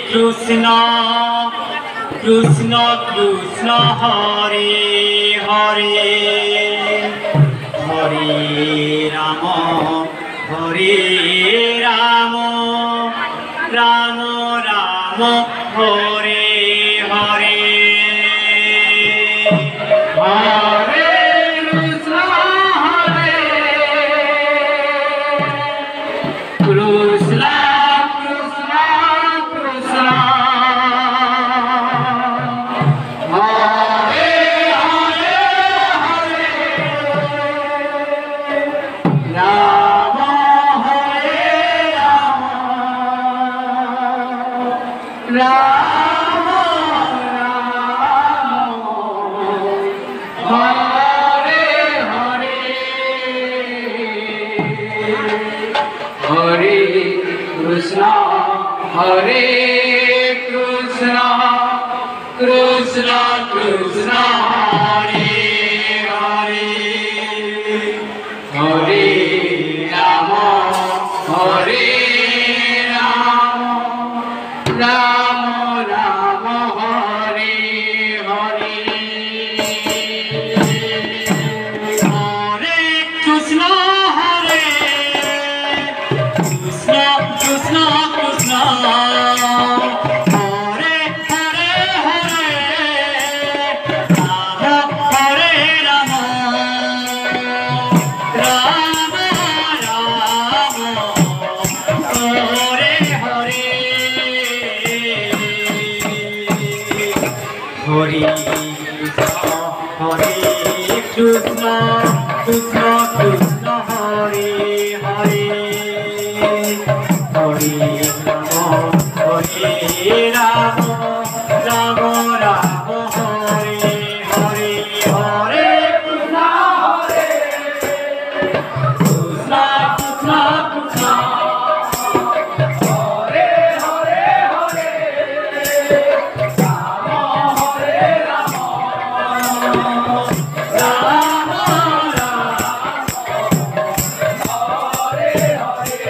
Krishna Krishna Krishna Hare Hare Hare Ram Hare Ram Ram Ram Hare Hare Hare Krishna Hare Krishna Krishna Krishna Hare Hare Hare Ram Hare Ram Ram Ram Hare Hare Hare Krishna Hare Krishna Krishna Krishna Hare Hare Hare Ram Hare Ram Ram Ram Hare Hare Hare Krishna Hare Krishna Krishna Krishna Hare Hare Hare Ram Hare Ram Ram Ram Hare Hare Hare Hare Krishna Krishna Krishna Hare Hare Hare Ram Ram Ram Hare Hare Hare Krishna Hare Krishna Krishna Krishna Hare Hare Hare Ram Hare Ram Ram Ram Hare Hare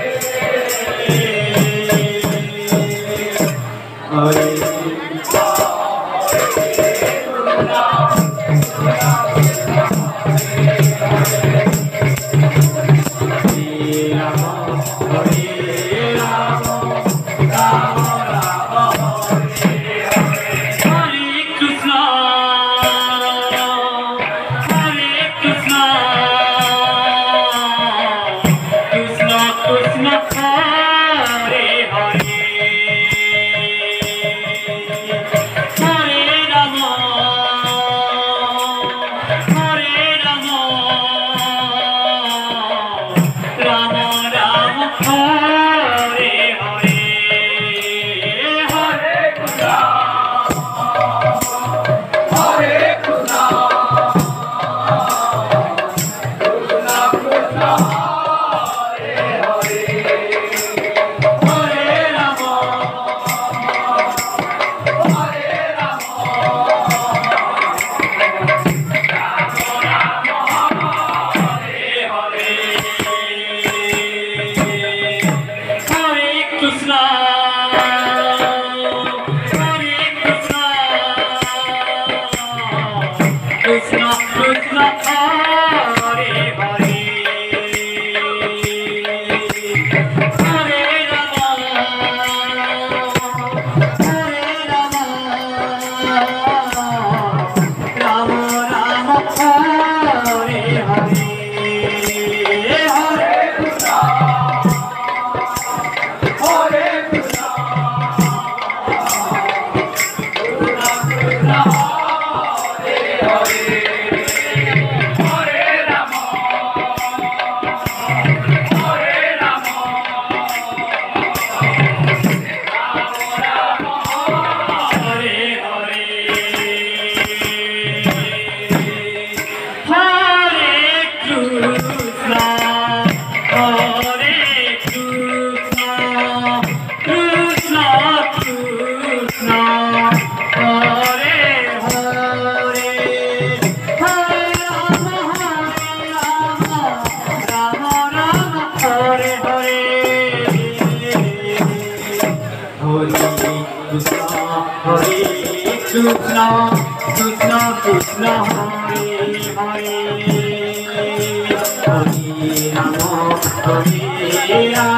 Hare Krishna, Krishna Krishna, Hare Hare, Hare Rama, Hare Rama.